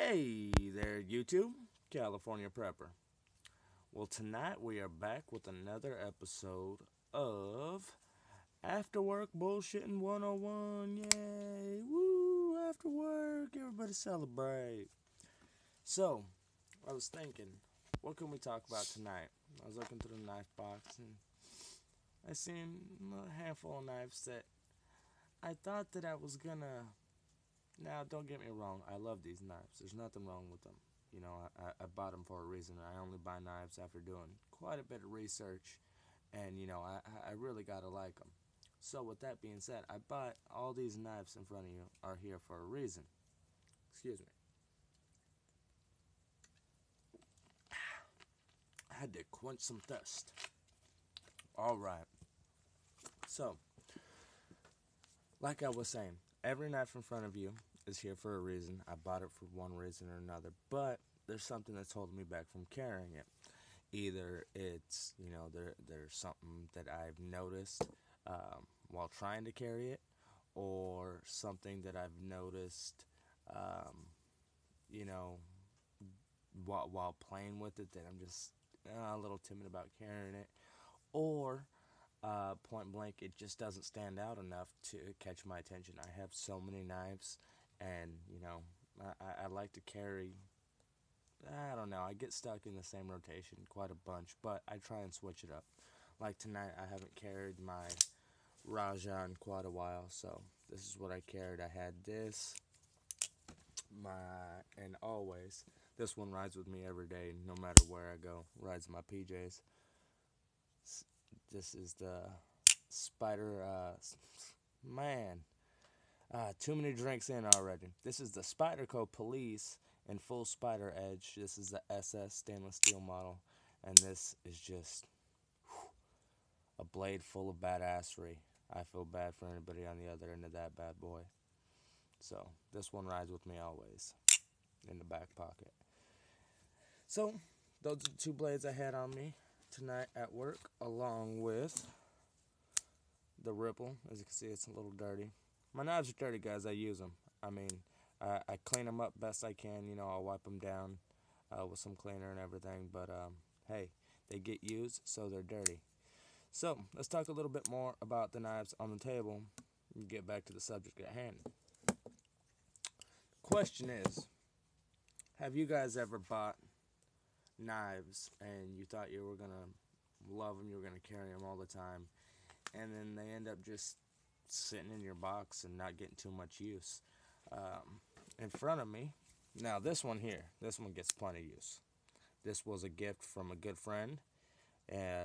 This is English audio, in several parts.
Hey there, YouTube, California Prepper. Well, tonight we are back with another episode of After Work Bullshitting 101. Yay! Woo! After work, everybody celebrate. So, I was thinking, what can we talk about tonight? I was looking through the knife box and I seen a handful of knives that I thought that I was gonna. Now, don't get me wrong, I love these knives. There's nothing wrong with them. You know, I bought them for a reason. I only buy knives after doing quite a bit of research, and, I really gotta like them. So, with that being said, I bought all these knives in front of you are here for a reason. Excuse me. I had to quench some thirst. Alright, so, like I was saying, every knife in front of you is here for a reason. I bought it for one reason or another, but there's something that's holding me back from carrying it. Either it's, there's something that I've noticed while trying to carry it, or something that I've noticed, um, you know, while playing with it that I'm just a little timid about carrying it, or point blank, it just doesn't stand out enough to catch my attention. I have so many knives, and I like to carry. I don't know. I get stuck in the same rotation quite a bunch, but I try and switch it up. Like tonight, I haven't carried my Raja in quite a while, so this is what I carried. I had this, and always this one rides with me every day, no matter where I go. Rides my PJs. This is the Spider. Man, too many drinks in already. This is the Spyderco Police in full spider edge. This is the SS stainless steel model, and this is just a blade full of badassery. I feel bad for anybody on the other end of that bad boy. So this one rides with me always in the back pocket. So those are the two blades I had on me tonight at work, along with the Ripple. As you can see, it's a little dirty. My knives are dirty, guys. I use them. I mean, I clean them up best I can. I'll wipe them down with some cleaner and everything. But hey, they get used, so they're dirty. So let's talk a little bit more about the knives on the table and get back to the subject at hand. Question is, have you guys ever bought knives and you thought you were gonna love them, you were gonna carry them all the time, and then they end up just sitting in your box and not getting too much use? In front of me, now this one here, this one gets plenty of use. This was a gift from a good friend.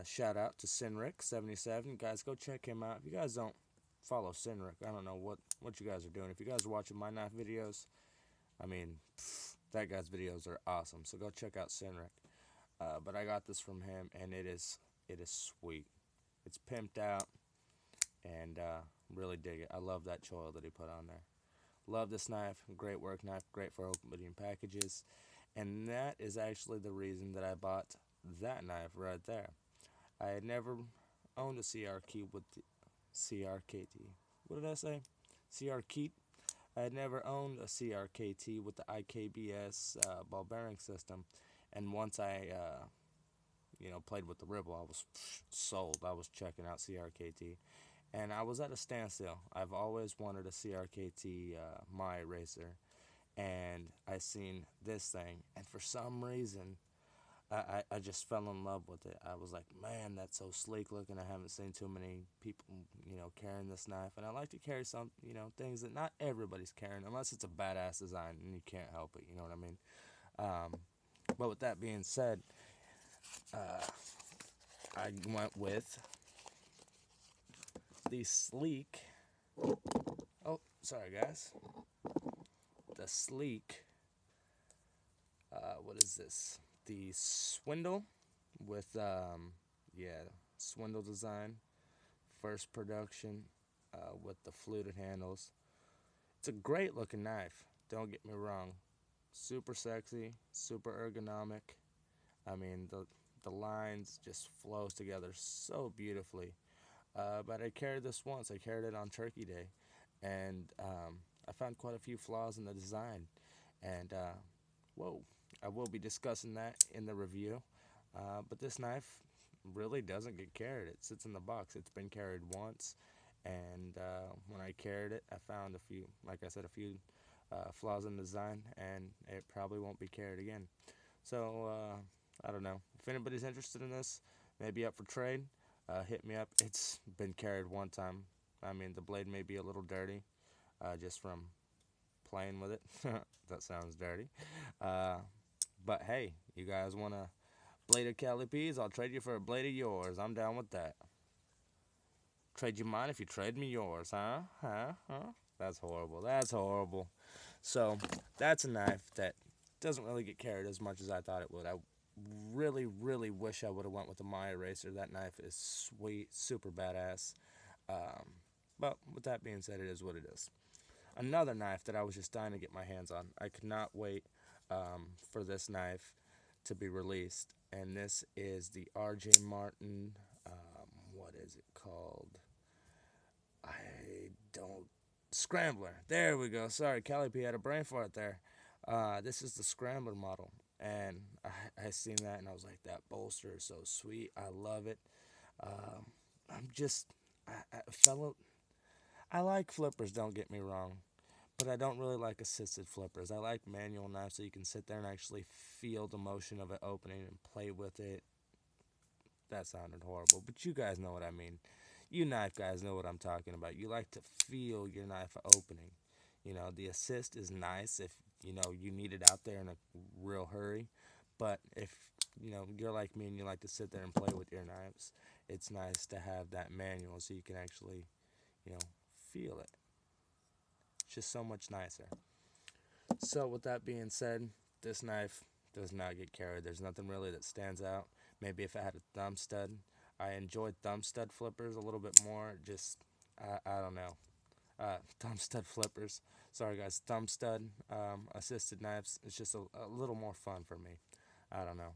Shout out to Sinrick77. Guys, go check him out. If you guys don't follow Sinrick, I don't know what you guys are doing. If you guys are watching my knife videos, I mean, that guy's videos are awesome. So go check out Sinrick. But I got this from him, and it is sweet. It's pimped out, and really dig it. I love that choil that he put on there. Love this knife. Great work knife. Great for opening packages. And that is actually the reason that I bought that knife right there. I had never owned a CRK with the CRKT. What did I say? CRKT. I had never owned a CRKT with the IKBS ball bearing system, and once I played with the Ripple, I was sold. I was checking out CRKT, and I was at a standstill. I've always wanted a CRKT my racer, and I seen this thing, and for some reason, I just fell in love with it. I was like, man, that's so sleek looking. I haven't seen too many people, carrying this knife. And I like to carry some, things that not everybody's carrying, unless it's a badass design and you can't help it, you know what I mean? But with that being said, I went with the sleek, oh, sorry guys, the sleek, what is this? The Swindle with, Swindle design, first production, with the fluted handles. It's a great looking knife, don't get me wrong. Super sexy, super ergonomic. I mean, the lines just flows together so beautifully. But I carried this once. I carried it on Turkey Day, and I found quite a few flaws in the design. And Whoa, I will be discussing that in the review. But this knife really doesn't get carried. It sits in the box. It's been carried once, and when I carried it, I found a few, like I said, a few flaws in the design, and it probably won't be carried again. So I don't know. If anybody's interested in this, maybe up for trade, hit me up. It's been carried one time. I mean, the blade may be a little dirty, just from playing with it. That sounds dirty. Uh, but hey, you guys want a blade of Cali Peas? I'll trade you for a blade of yours. I'm down with that. Trade you mine if you trade me yours, huh? Huh? That's horrible. That's horrible. So, that's a knife that doesn't really get carried as much as I thought it would. I really, really wish I would have went with the My Eraser. That knife is sweet, super badass. Um, but with that being said, it is what it is. Another knife that I was just dying to get my hands on. I could not wait for this knife to be released, and this is the R.J. Martin. What is it called? I don't. Scrambler. There we go. Sorry, Cali P had a brain fart there. This is the Scrambler model, and I seen that and I was like, that bolster is so sweet. I love it. Um, I'm just, fellow. I like flippers. Don't get me wrong, but I don't really like assisted flippers. I like manual knives so you can sit there and actually feel the motion of it opening and play with it. That sounded horrible, but you guys know what I mean. You knife guys know what I'm talking about. You like to feel your knife opening. You know, the assist is nice if, you need it out there in a real hurry. But if, you're like me and you like to sit there and play with your knives, it's nice to have that manual so you can actually, you know, feel it. It's just so much nicer. So, with that being said, this knife does not get carried. There's nothing really that stands out. Maybe if I had a thumb stud. I enjoyed thumb stud flippers a little bit more. Just, I don't know. Thumb stud flippers. Sorry, guys. Thumb stud assisted knives. It's just a little more fun for me. I don't know.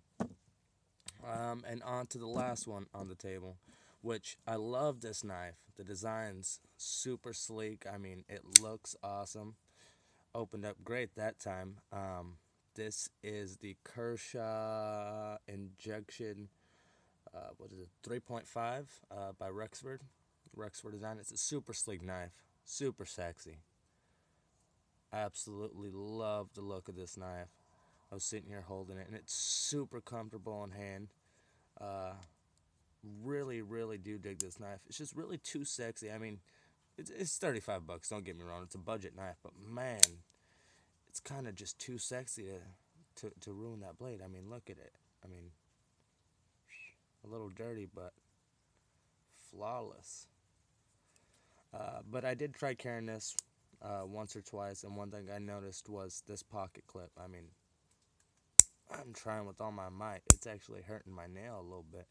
And on to the last one on the table, which I love this knife. The design's super sleek. I mean, it looks awesome. Opened up great that time. This is the Kershaw Injection, what is it, 3.5 by Rexford. Rexford Design. It's a super sleek knife, super sexy. Absolutely love the look of this knife. I was sitting here holding it, and it's super comfortable in hand. Uh, really, really do dig this knife. It's just really too sexy. I mean, it's 35 bucks. Don't get me wrong. It's a budget knife, but man, it's kind of just too sexy to ruin that blade. I mean, look at it. I mean, a little dirty, but flawless. But I did try carrying this once or twice, and one thing I noticed was this pocket clip. I mean, I'm trying with all my might. It's actually hurting my nail a little bit.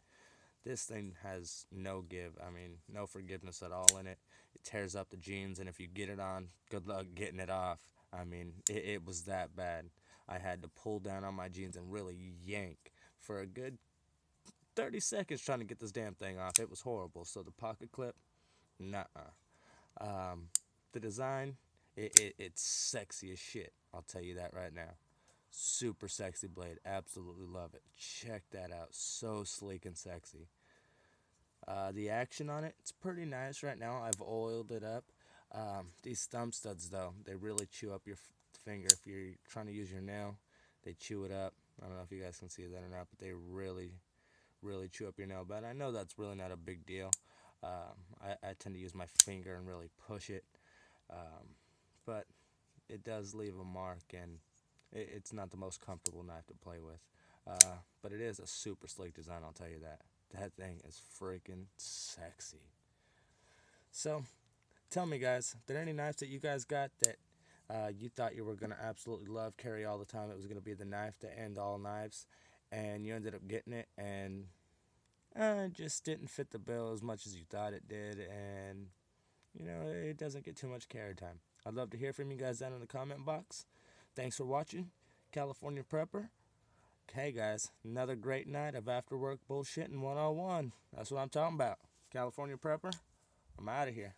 This thing has no give. I mean, no forgiveness at all in it. It tears up the jeans, and if you get it on, good luck getting it off. I mean, it was that bad. I had to pull down on my jeans and really yank for a good 30 seconds trying to get this damn thing off. It was horrible. So the pocket clip, nah. The design, it's sexy as shit. I'll tell you that right now. Super sexy blade. Absolutely love it. Check that out. So sleek and sexy. The action on it, it's pretty nice right now. I've oiled it up. These thumb studs, though, they really chew up your finger. If you're trying to use your nail, they chew it up. I don't know if you guys can see that or not, but they really, really chew up your nail. But I know that's really not a big deal. I tend to use my finger and really push it. But it does leave a mark, and it's not the most comfortable knife to play with. But it is a super sleek design, I'll tell you that. That thing is freaking sexy. So, tell me, guys, did any knives that you guys got that you thought you were going to absolutely love, carry all the time? It was going to be the knife to end all knives, and you ended up getting it, and it just didn't fit the bill as much as you thought it did, and, it doesn't get too much carry time. I'd love to hear from you guys down in the comment box. Thanks for watching. California Prepper. Hey guys, another great night of after work bullshitting 101. That's what I'm talking about. California Prepper, I'm out of here.